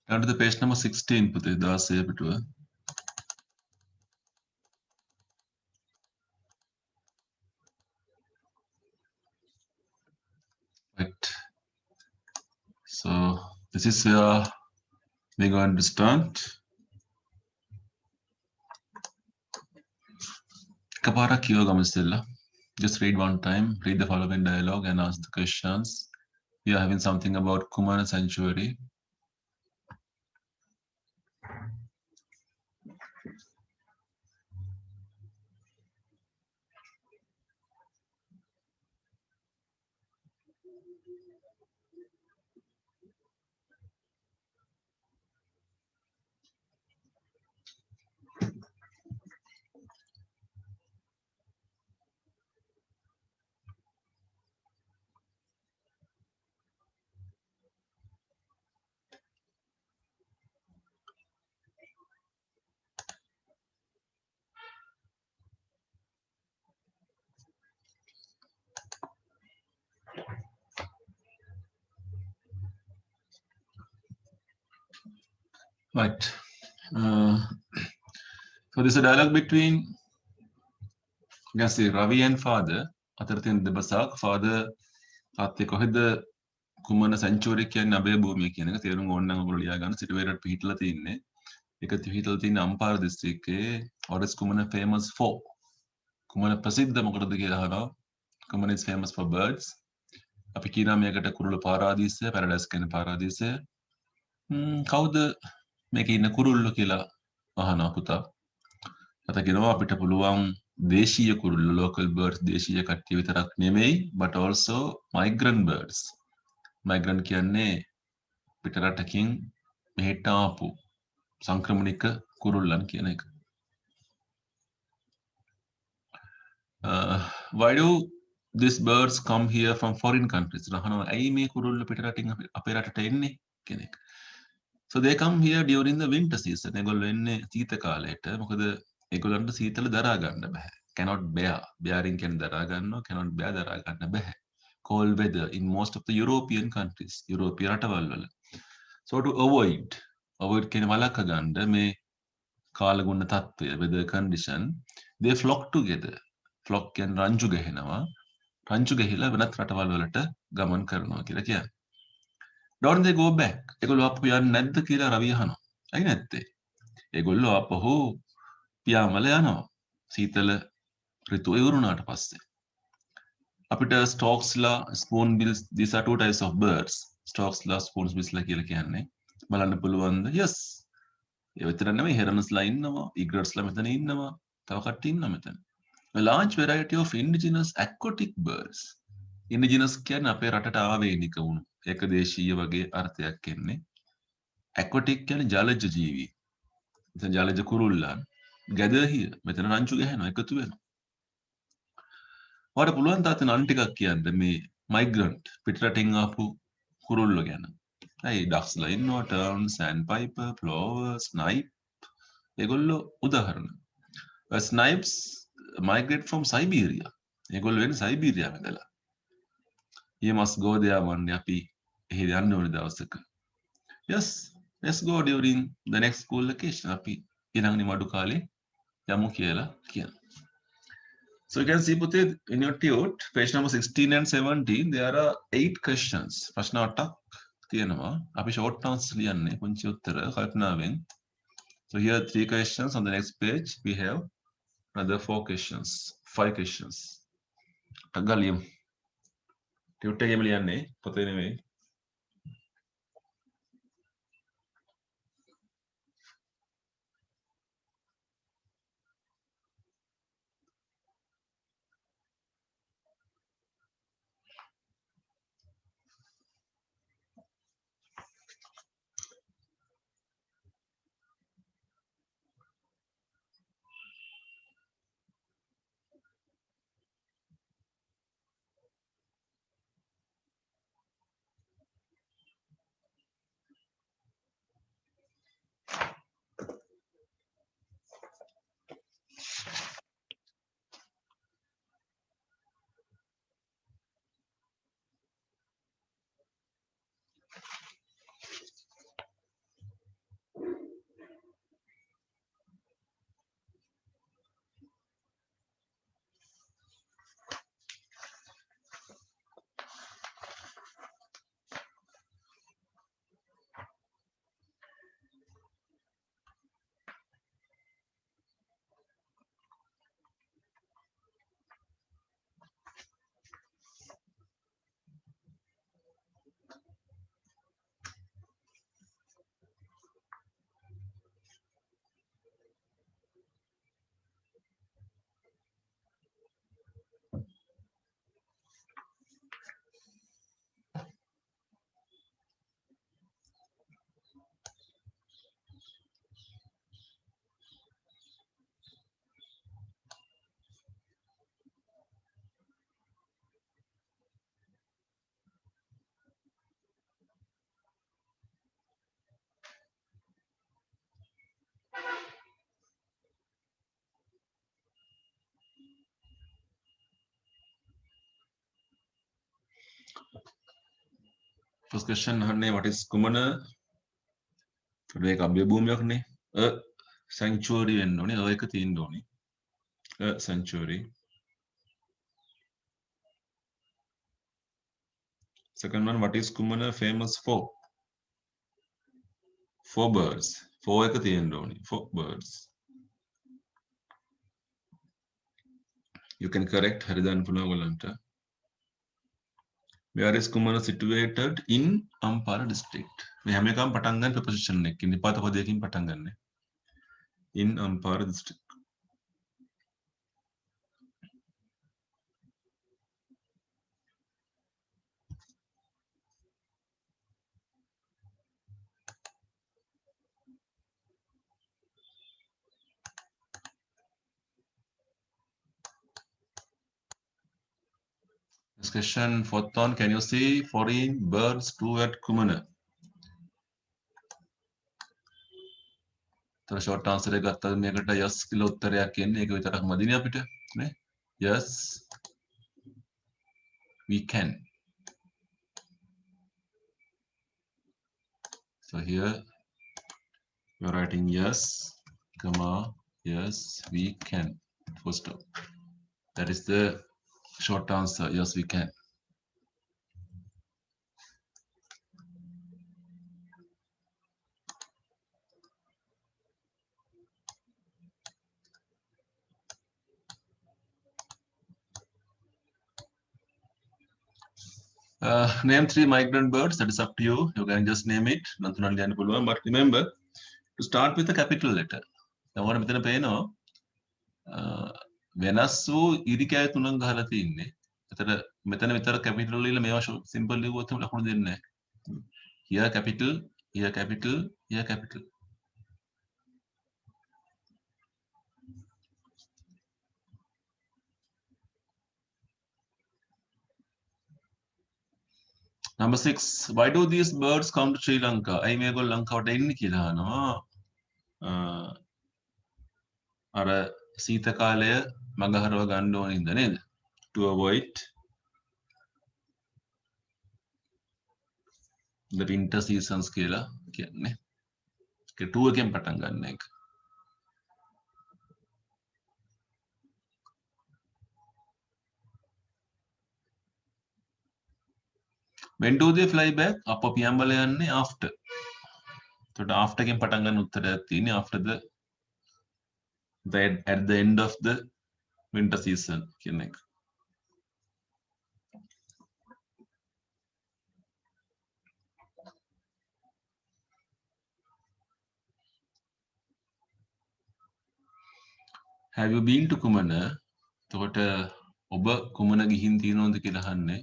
Down to the page number 16 පුතේ 16 පිටුව. Right. So this is where we're going to start. එකපාරක් කියව ගමු ඉස්සෙල්ලා. Just read one time, read the following dialogue and ask the questions. We are having something about Kumara sanctuary. Right. So this is a dialogue between, you can see Ravi and father. අතර තියෙන දෙබසක් father තාත්තේ කොහෙද කුමන සැංචුවරි කියන්නේ අබේ භූමිය කියන එක තේරුම් ඕන නම් ඔයගොල්ලෝ ලියා ගන්න. සිටුවේරට පිහිටලා තින්නේ. ඒක පිහිටලා තියෙන අම්පාර දිස්ත්‍රික්කයේ what is කුමන famous for? කුමන ප්‍රසිද්ධ මොකටද කියලා අහනවා. කුමන is famous for birds. අපි කියනවා මේකට කුරුළු පාරාදීසය, පැරඩයිස් කියන පාරාදීසය. කවුද මේකේ ඉන්න කුරුල්ලෝ කියලා අහනවා පුතා. අත කියනවා අපිට පුළුවන් දේශීය කුරුල්ලෝ local birds දේශීය කට්ටිය විතරක් නෙමෙයි but also migrant birds. migrant කියන්නේ පිට රටකින් මෙහෙට ආපු සංක්‍රමණික කුරුල්ලන් කියන එක. Why do these birds come here from foreign countries? අහනවා ඇයි මේ කුරුල්ලෝ පිට රටින් අපේ රටට එන්නේ කියන එක. So they come here during the winter season. ඒගොල්ලෝ එන්නේ සීත කාලයට. මොකද ඒගොල්ලන්ට සීතල දරා ගන්න බෑ. Cannot bear. Bearing කියන්නේ දරා ගන්නවා. Cannot bear දරා ගන්න බෑ. Cold weather in most of the European countries. යුරෝපීය රටවල් වල. So to avoid කියන්නේ වළක්ව ගන්න මේ කාලගුණ තත්ත්වය weather condition they flock together. Flock කියන්නේ රංචු ගහනවා. රංචු ගහලා වෙනත් රටවල් වලට ගමන් කරනවා කියලා කියන්නේ. Don't they go back? ඒගොල්ලෝ ආපහු යන්නේ නැද්ද කියලා රවි අහනවා. ඇයි නැත්තේ? ඒගොල්ලෝ ආපහු පියාඹල යනවා. සීතල ඍතුව ඉවරුණාට පස්සේ. අපිට storksලා, spoonbills, these are two types of birds. storksලා, spoonbills කියලා කියන්නේ. බලන්න පුළුවන්ද? Yes. ඒ විතර නෙමෙයි heronsලා ඉන්නවා, egretsලා මෙතන ඉන්නවා. තව කට්ටිය ඉන්නවා මෙතන. A large variety of indigenous aquatic birds. Indigenous කියන්නේ අපේ රටට ආවේනික වුණු ඒකදේශීය වගේ අර්ථයක් එන්නේ. aquatic කියන්නේ ජලජ ජීවි. මෙතන ජලජ කුරුල්ලන් gather here. මෙතන රංචු ගහනවා එකතු වෙනවා. ඔයාලට පුළුවන් තාත්තේ නම් ටිකක් කියන්න මේ migrant පිටරටින් ආපු කුරුල්ලෝ ගැන. ඇයි ducksලා ඉන්නවා, tern, sandpiper, plover, snipe. ඒගොල්ලෝ උදාහරණ. Snipes migrate from Siberia. ඒගොල්ලෝ එන්නේ සයිබීරියාව ඉඳලා. You must go there one day. අපි එහෙ යන්න ඕනේ දවසක. Yes, let's go during the next school vacation. අපි ඊළඟ නිමඩු කාලේ යමු කියලා කියනවා. So you can see පුතේ in your tute page number 16 and 17 there are 8 questions. ප්‍රශ්න 8ක් තියෙනවා. අපි short answers ලියන්නේ පුංචි උත්තර කල්පනාවෙන්. So here are 3 questions. On the next page we have another 4 questions, 5 questions. අගලියම් tute එකේම ලියන්නේ පොතේ නෙමෙයි. first question අහන්නේ what is කුමන මේක අභ්‍ය භූමියක් නේ a sanctuary වෙන්න ඕනේ a එක තියෙන්න ඕනේ a sanctuary second one what is කුමන famous for birds for එක තියෙන්න ඕනේ for birds you can correct හරි දාන්න පුළුවන් ඔයගලන්ට where is කුමන situated in Ampara district මේ හැම එකම පටන් ගන්න preposition එකකින් නිපාත පදයකින් පටන් ගන්න in Ampara district this question fourth one can you see foreign birds too at Kumana तर short answer එක ගත්තද මේකට yes කියලා උත්තරයක් එන්නේ ඒක විතරක් මදිනේ අපිට නේ yes we can so here you're writing yes comma yes we can full stop that is the short answer yes we can name 3 migrant birds that is up to you you can just name it nanthunal ලියන්න පුළුවන් but remember to start with a capital letter දැන් ඔයාලට මෙතන පේනවා වෙනස් වූ ඉරිකෑ තුනක් ගහලා තියෙන්නේ එතන මෙතන විතර capital ලියලා මේවා simple ලිව්වොත් එහෙම ලකුණු දෙන්නේ නැහැ here capital here capital here capital number 6 why do these birds come to Sri Lanka අයි මේගොල්ලෝ ලංකාවට එන්නේ කියලා අහනවා අර සීත කාලය මගහරව ගන්න ඕන ඉඳ නේද to avoid the winter seasons කියලා කියන්නේ ඒක 2 එකෙන් පටන් ගන්න එක when do they fly back අප පියම්බල යන්නේ after එතකොට after එකෙන් පටන් ගන්න උත්තරයක් තියෙන්නේ after the at the end of the winter season කියන එක have you been to Kumana එතකොට ඔබ කුමන ගිහින් තියෙනවද කියලා අහන්නේ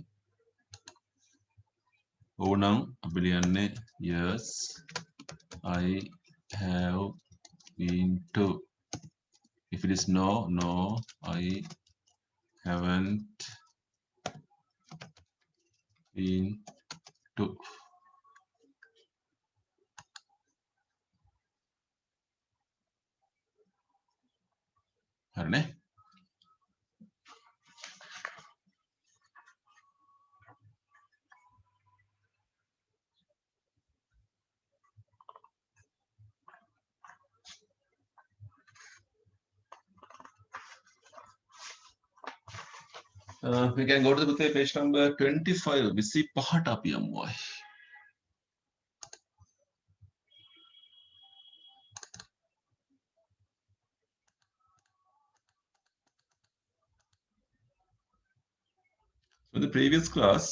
ඕනම් අපි ලියන්නේ yes I have been to if it is no no I haven't been to හරිනේ we can go to the page number 25 25ට අපි යමු අය so the previous class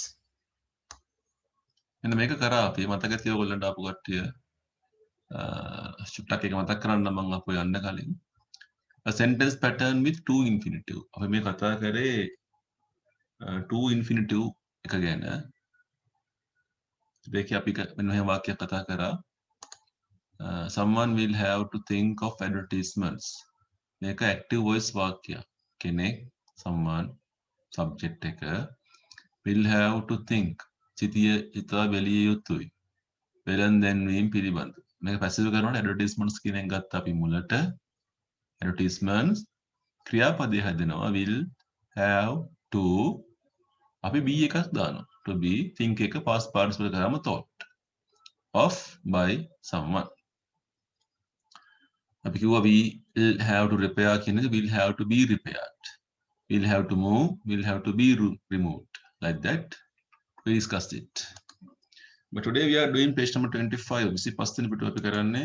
එන්න මේක කරා අපි මතක ඇති ඔයගොල්ලන්ට ආපු කට්ටිය චුට්ටක් එක මතක් කරන්න මම අපු යන්න කලින් a sentence pattern with two infinitive අපි මේ කතා කරේ two infinitive එක ගැන ඒකේ අපි මෙන්න මෙහෙම වාක්‍යයක් කතා කරා someone will have to think of advertisements මේක active voice වාක්‍යයක් කෙනෙක් someone subject එක will have to think සිටිය යුතුයි බැලිය යුතුයි වෙලෙන් දැන්වීම පිළිබඳ මේක පැසිව් කරනකොට advertisements කියන එක ගත්ත අපි මුලට advertisements ක්‍රියාපදේ හැදෙනවා will have to අපි b එකක් දානවා to be think එක past participle කරාම thought of by someone. අපි කිව්වා will have to repair කියන එක will have to be repaired. Will have to move, will have to be removed. Like that, we discussed it. But today we are doing page number 25. 25 වෙනි පිටුව අපි කරන්නේ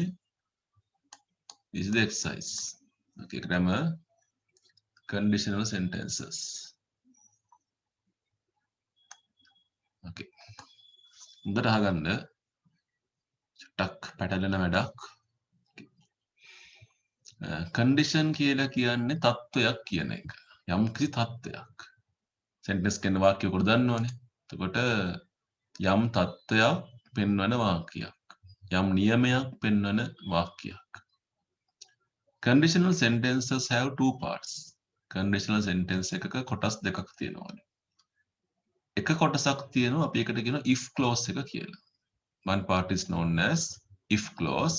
this is the exercise. Okay, grammar, conditional sentences. Okay. හොඳට අහගන්න. ටක් පැටලෙන වැඩක්. condition කියලා කියන්නේ තත්ත්වයක් කියන එක. යම් කිසි තත්ත්වයක්. sentence කියන වාක්‍යය කොට දන්නවනේ. එතකොට යම් තත්ත්වයක් පෙන්වන වාක්‍යයක්. යම් නියමයක් පෙන්වන වාක්‍යයක්. Conditional sentences have two parts. Conditional sentence එකක කොටස් දෙකක් තියෙනවානේ. එක කොටසක් තියෙනවා අපි එකට කියනවා if clause එක කියලා. One part is known as if clause.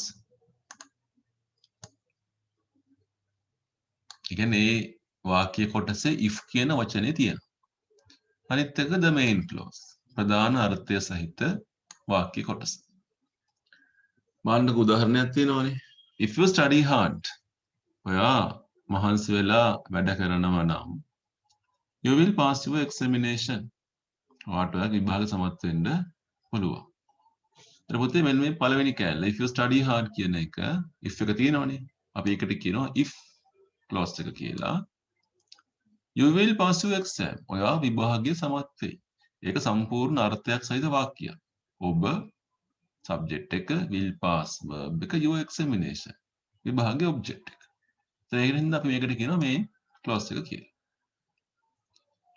ඒ කියන්නේ මේ වාක්‍ය කොටසේ if කියන වචනේ තියෙනවා. අනිත් එක the main clause. ප්‍රධාන අර්ථය සහිත වාක්‍ය කොටස. මාන්නක උදාහරණයක් තියෙනවානේ. If you study hard, ඔයා මහන්සි වෙලා වැඩ කරනවා නම් you will pass your examination. ඔයාට විභාග සමත් වෙන්න පුළුවන්. ඊට පස්සේ මෙන්න මේ පළවෙනි කෑල්ල if you study hard කියන එක if එක තියෙනවනේ. අපි ඒකට කියනවා if clause එක කියලා. You will pass your exam. ඔයා විභාගයේ සමත් වෙයි. ඒක සම්පූර්ණ අර්ථයක් සහිත වාක්‍යයක්. ඔබ subject එක will pass verb එක your examination. විභාගයේ object එක. ඒකෙන්ද අපි මේකට කියනවා main clause එක කියලා.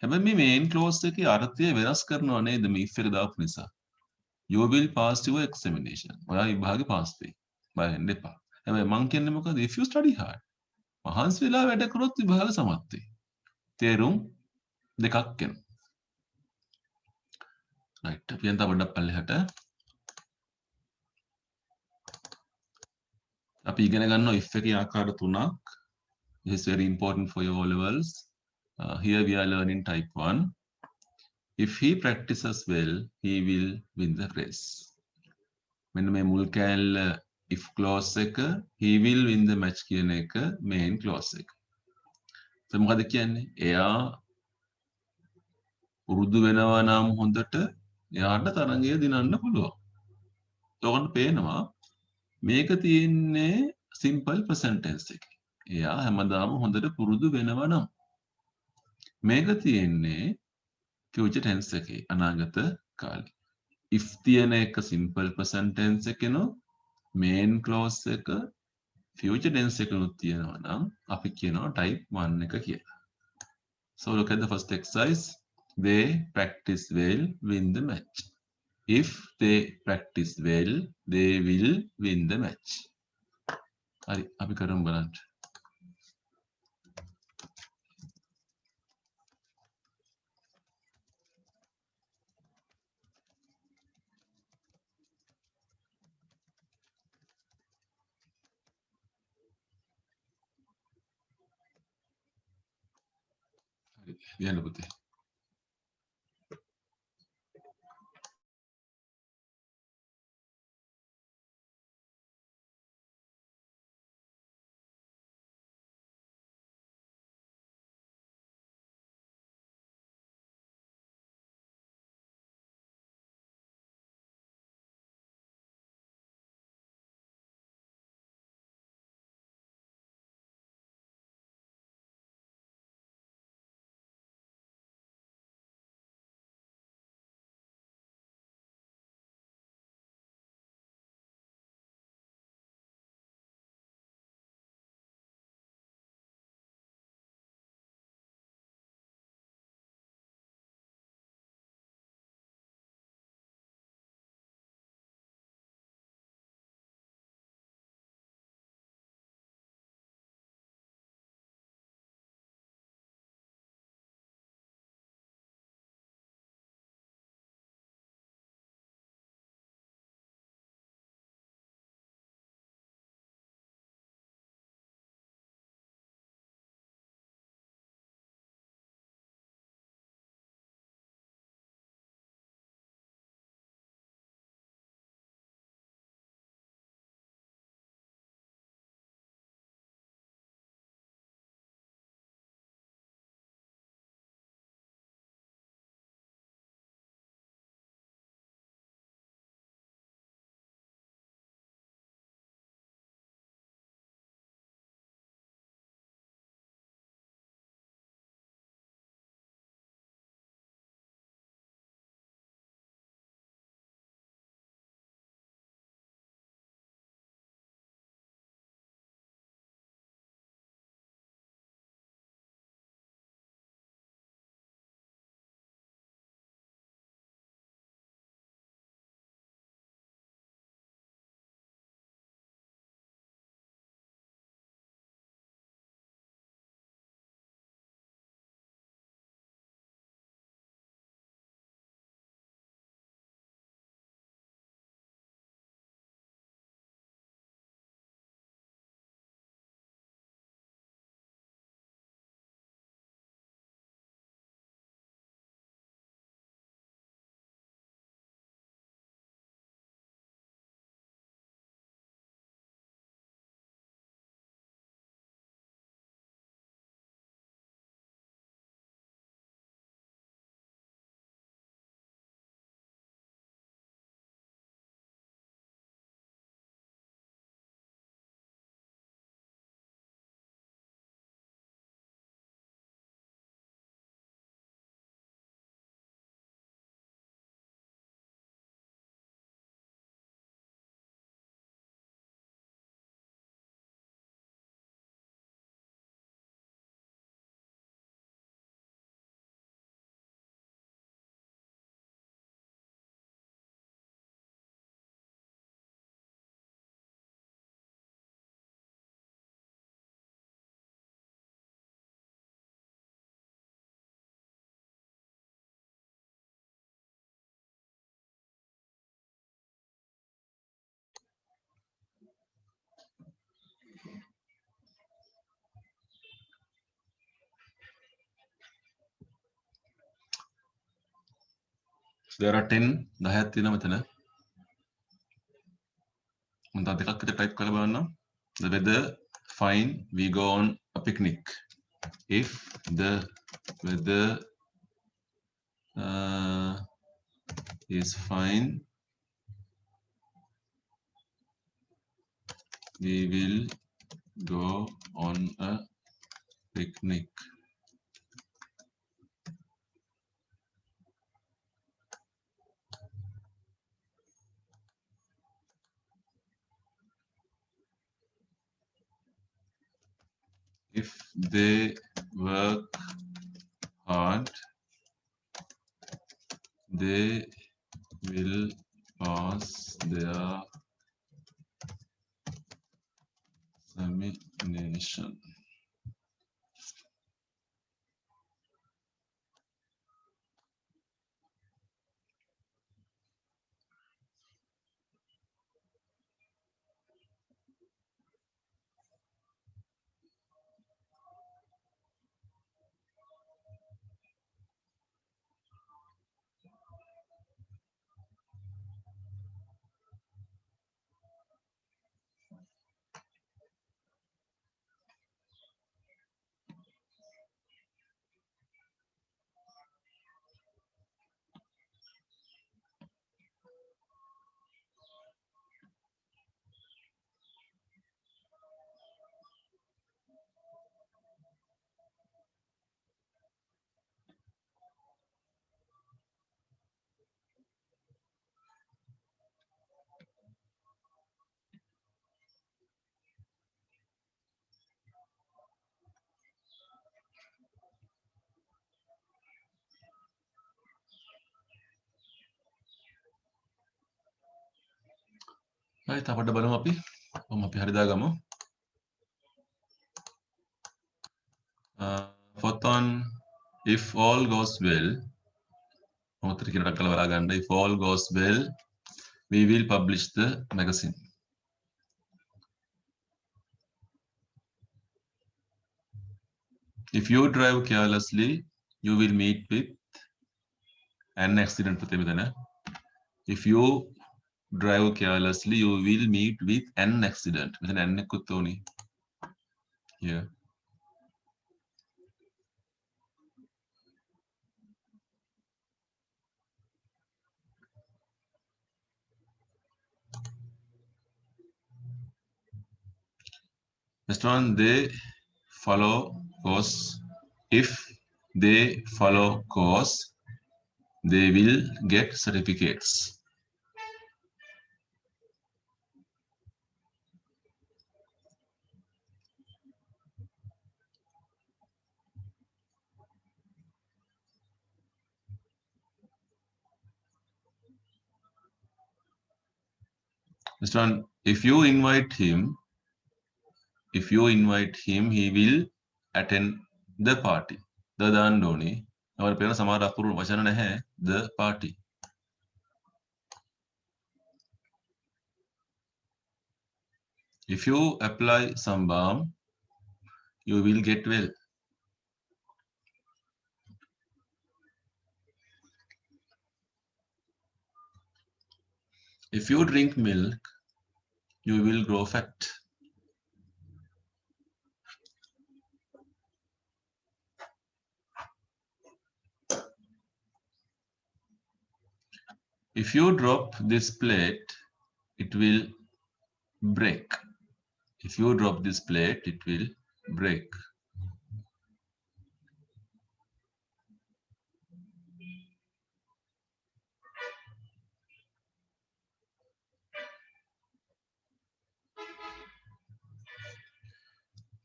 හැබැයි මේ main clause එකේ අර්ථය වෙනස් කරනව නේද මේ if එක දාපු නිසා. You will pass your examination. ඔයා විභාගේ පාස් වෙයි. බය වෙන්න එපා. හැබැයි මං කියන්නේ මොකද? If you study hard. මහන්සි වෙලා වැඩ කරොත් විභාග සමත් වෙයි. තේරුම් දෙකක් එනවා. right. අපි යන්න පොඩ්ඩක් පල්ලෙහාට. අපි ඉගෙන ගන්නවා if එකේ ආකාර තුනක්. This is very important for your O levels. Here we are learning type 1. If he practices well, he will win the race. මෙන්න මේ මුල් කෑල්ල if clause එක he will win the match කියන එක main clause එක. So මොකද කියන්නේ? එයා පුරුදු වෙනවා නම් හොඳට එයාට තරඟය දිනන්න පුළුවන්. ඔයගොල්ලන්ට පේනවා මේක තියෙන්නේ simple present tense එකේ. එයා හැමදාම හොඳට පුරුදු වෙනවා නම් මේක තියෙන්නේ future tense එකේ අනාගත කාලේ. if තියෙන එක simple present tense එකේනෝ main clause එක future tense එකනොත් තියෙනවා නම් අපි කියනවා type 1 එක කියලා. So look at the first exercise. They practice well, win the match. If they practice well, they will win the match. හරි අපි කරමු බලන්න. හරි ලියන්න පුතේ. there are 10 10ක් තියෙනවා මෙතන. මම තව දෙකක් විතර type කරලා බලන්නම්. The weather fine, we go on a picnic. If the weather is fine, we will go on a picnic. If they work hard, they will pass their examination. right, අපිට බලමු අපි. අපි හරි දාගමු. Fourth one, if all goes well, if all goes well, we will publish the magazine. If you drive carelessly, you will meet with an accident. If you drive carelessly, you will meet with an accident. With an එකකුත් here. Next one, they follow course. If they follow course, they will get certificates. Next one, if you invite him, he will attend the party. The දාන්න ඕනේ. අපර පේන සමහර අකුරු වචන නැහැ. The party. If you apply some balm, you will get well. If you drink milk, you will grow fat. If you drop this plate, it will break. If you drop this plate, it will break.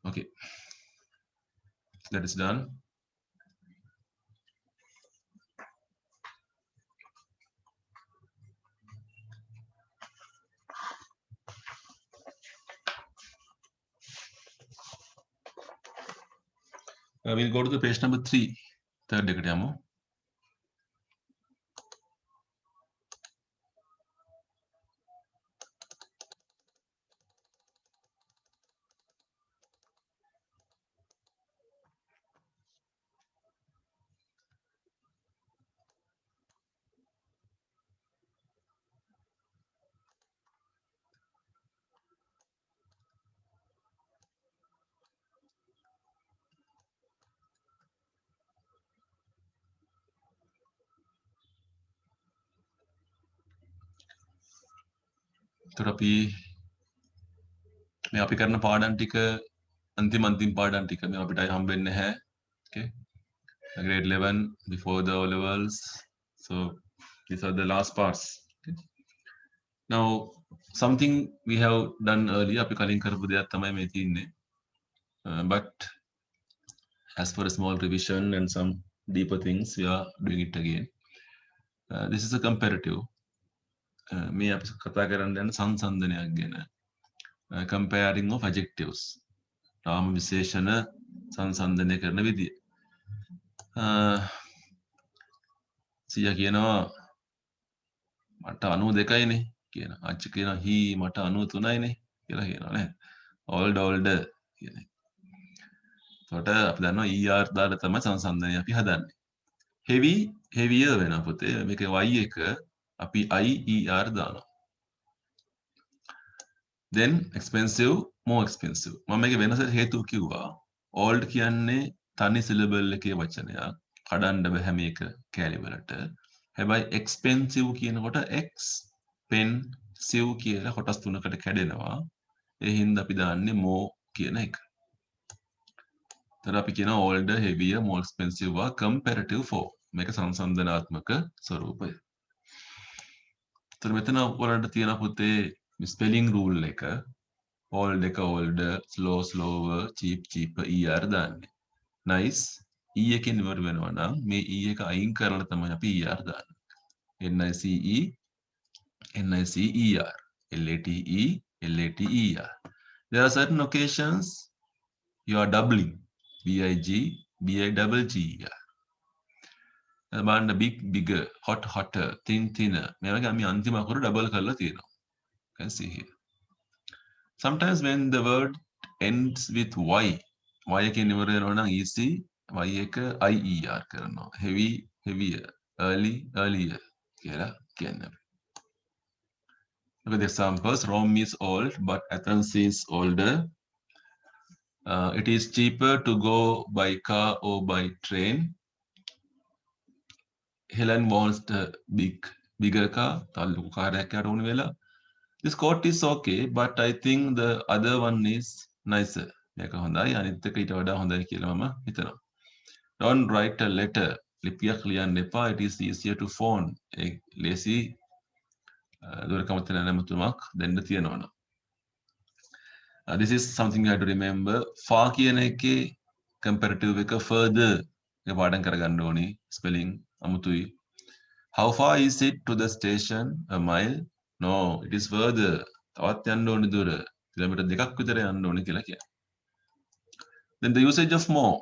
Okay, that is done. We'll go to the page number 3. Third එකට යමු. අපි මේ අපි කරන පාඩම් ටික අන්තිම පාඩම් ටික මේ අපිට හම්බෙන්නේ නැහැ. Okay. Grade 11 before the O levels. So these are the last parts. Okay. Now something we have done earlier අපි කලින් කරපු දෙයක් තමයි මේ තියෙන්නේ. But as for a small revision and some deeper things we are doing it again. This is a comparative. මේ අපි කතා කරන්න යන සංසන්දනයක් ගැන. Comparing of adjectives. නාම විශේෂණ සංසන්දනය කරන විදිය. සියා කියනවා මට 92යිනේ කියන. අච්චි කියනවා he මට 93යිනේ කියලා කියනවා නේද? older කියන එක. එතකොට අපි දන්නවා er දාලා තමයි සංසන්දනය අපි හදන්නේ. heavier වෙනවා පුතේ. මේක y එක අපි IER දානවා. Then expensive, more expensive. මම මේක වෙනස හේතුව කිව්වා. old කියන්නේ තනි syllable එකේ වචනයක්. කඩන්න බෑ මේක කැලි වලට. හැබැයි expensive කියනකොට expensive කියලා කොටස් තුනකට කැඩෙනවා. ඒ හින්දා අපි දාන්නේ more කියන එක. එතන අපි කියනවා older, heavier, more expensive වා comparative form. මේක සංසන්දනාත්මක ස්වරූපය. එතන මෙතන ඔයාලට තියෙන පුතේ ස්පෙලිං රූල් එක old එක older, slower, cheaper er දාන්නේ. nice e එකෙන් ඉවර වෙනවා නම් මේ e එක අයින් කරලා තමයි අපි er දාන්නේ. nice nicer later. There are certain occasions you are doubling bigger. බලන්න bigger, hotter, thinner. මේ වගේ අපි අන්තිම අකුර double කරලා තියෙනවා. You can see here. Sometimes when the word ends with y එකෙන් ඉවර වෙනවා නම් easy y එක IER කරනවා. heavier, earlier කියලා කියන්නේ. Look at the examples. Rome is old, but Athens is older. It is cheaper to go by car or by train. Helen wants the bigger car. This coat is okay, but I think the other one is nicer. Don't write a letter. It is easier to phone. Lazy. This is something you have to remember. Far කියන එකේ comparative එක further එක පාඩම් කරගන්න ඕනි. Spelling අමුතුයි. How far is it to the station? A mile? No, it is further. තවත් යන්න ඕනි දුර. කිලෝමීටර් 2ක් විතර යන්න ඕනි කියලා කියනවා. Then the usage of more.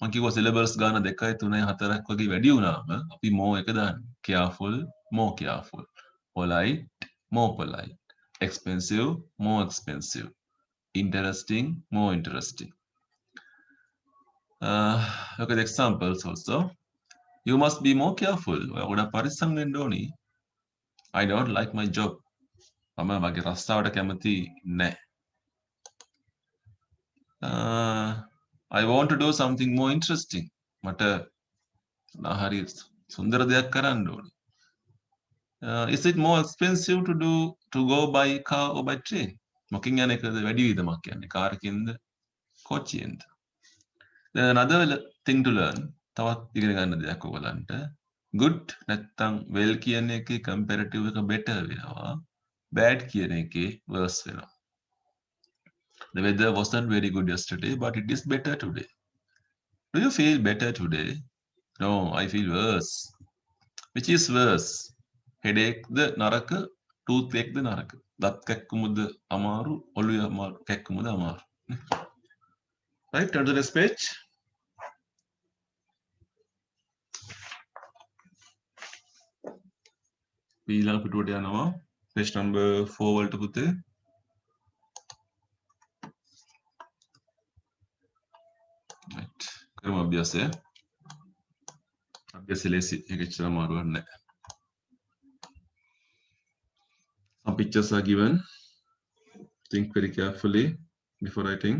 මම කිව්වා syllables ගාන 2යි 3යි 4ක් වගේ වැඩි වුණාම අපි more එක දාන්නේ. Careful, more careful. Polite, more polite. Expensive, more expensive. Interesting, more interesting. Look at the examples also. You must be more careful. I don't like my job. I want to do something more interesting. Is it more expensive to go by car or by train? Then another thing to learn. Good නැත්තම් well කියන එකේ comparative එක better වෙනවා. Bad කියන එකේ worse වෙනවා. The weather wasn't very good yesterday, but it is better today. Do you feel better today? No, I feel worse. Which is worse? Headache the නරක, toothache the නරක. දත් කැක්කුමද අමාරු, ඔළුවේ අමාරු, කැක්කුමද අමාරු. Right, turn to the next page. ඊළඟ පිටුවට යනවා. Page number 4 වලට පුතේ. Right. කරමු අභ්‍යාසය. අභ්‍යාසය ලේසි. ඒක එච්චර අමාරුවක් නැහැ. Some pictures are given. Think very carefully before writing.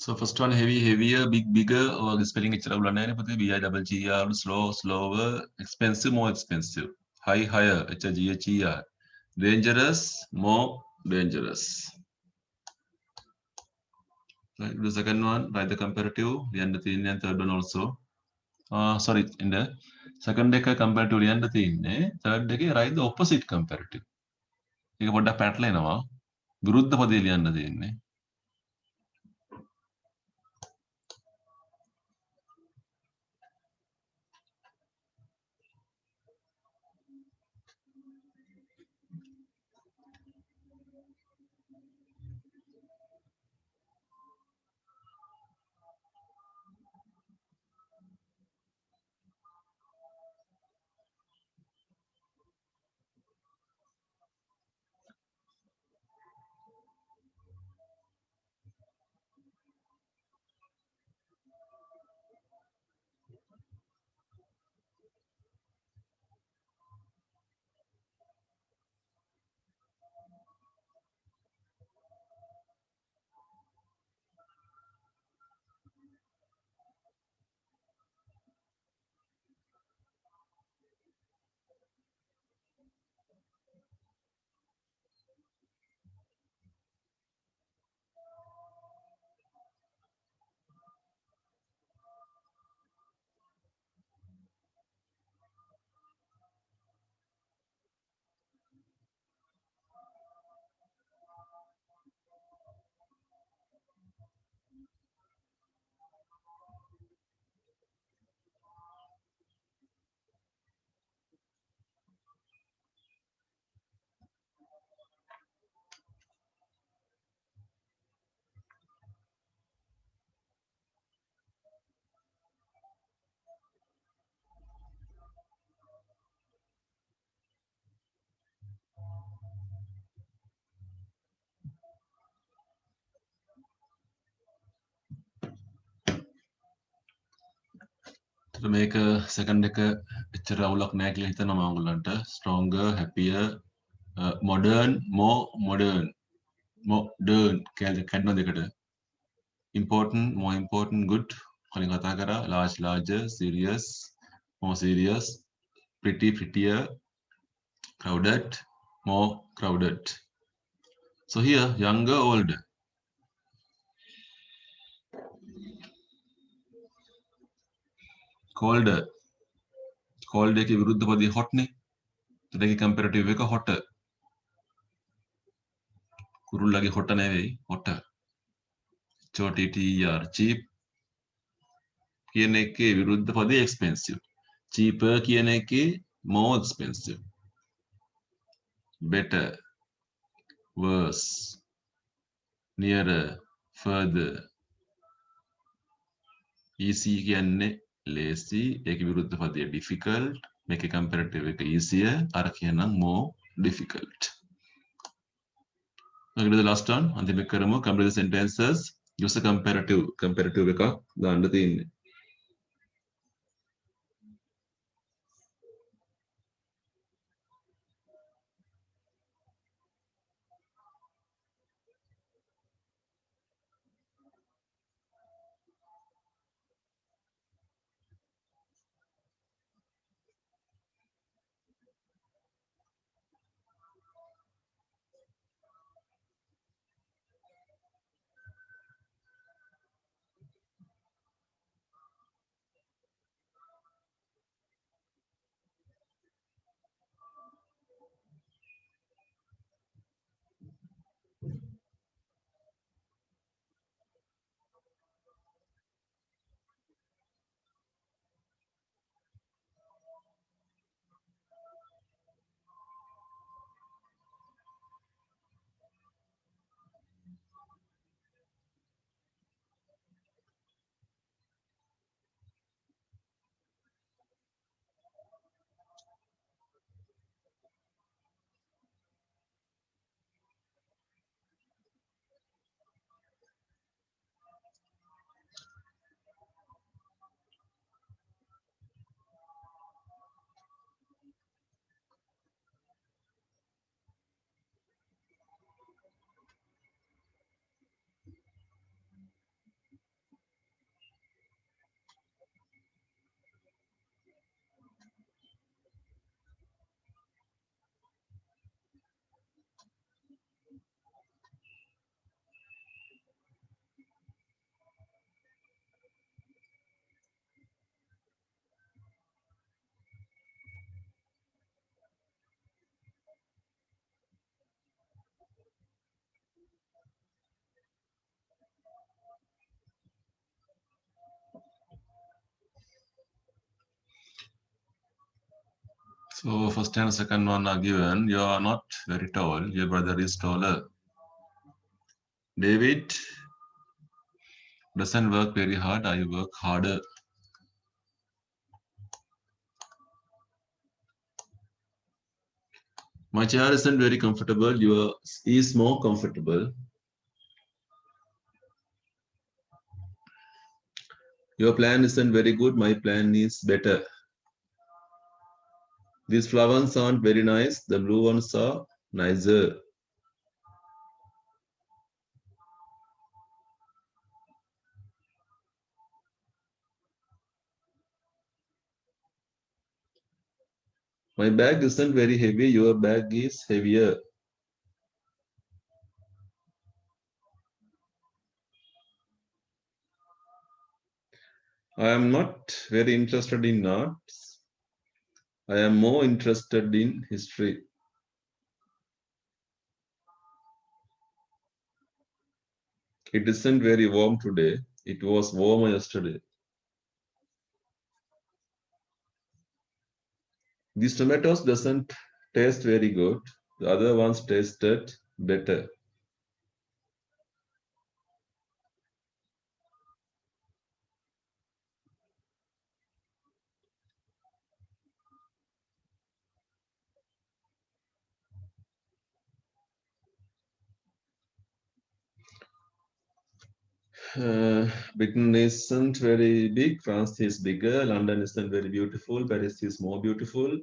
So first one heavy, heavier, big, bigger. Or spelling it BI double GR, slow, slower, expensive, more expensive. High, higher, HGHER. Dangerous, more dangerous. Right. The second one, write the comparative. The end and third one also. Sorry, in the second deck comparative the end third deck write the opposite comparative. ඒක පොඩ්ඩක් පැටලෙනවා. විරුද්ධ පදේ ලියන්න තියෙන්නේ. To make a second deck එච්චර අවුලක් නැහැ කියලා හිතනවා ඔයගොල්ලන්ට. Stronger, happier, modern, more modern. Modern කැඩන දෙකට. Important, more important, good. කලින් කතා කරා large, larger, serious, more serious, pretty, prettier, crowded, more crowded. So here, younger, older. Colder. Cold එකේ විරුද්ධ පදේ hot නේ. ඒකේ comparative එක hotter. කුරුල්ලගේ hot නෙවෙයි hotter. HOTTER cheap කියන එකේ විරුද්ධ පදේ expensive. Cheaper කියන එකේ more expensive. Better, worse, nearer, further. Easy කියන්නේ lazy, ඒකේ විරුද්ධ පදේ difficult, මේකේ comparative එක easier, අර කියනම් more difficult. Okay, the last one, අන්තිම එක කරමු. Complete the sentences. Use a comparative එකක් දාන්න තියෙන්නේ. So first and second one are given. You are not very tall. Your brother is taller. David doesn't work very hard. I work harder. My chair isn't very comfortable. Yours is more comfortable. Your plan isn't very good. My plan is better. These flowers aren't very nice. The blue ones are nicer. My bag isn't very heavy. Your bag is heavier. I am not very interested in arts. I am more interested in history. It isn't very warm today. It was warmer yesterday. These tomatoes doesn't taste very good. The other ones tasted better. Britain isn't very big. France is bigger. London isn't very beautiful. Paris is more beautiful.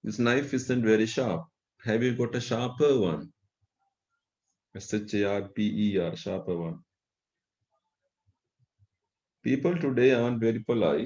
This knife isn't very sharp. Have you got a sharper one? Sharper, sharper one. People today aren't very polite.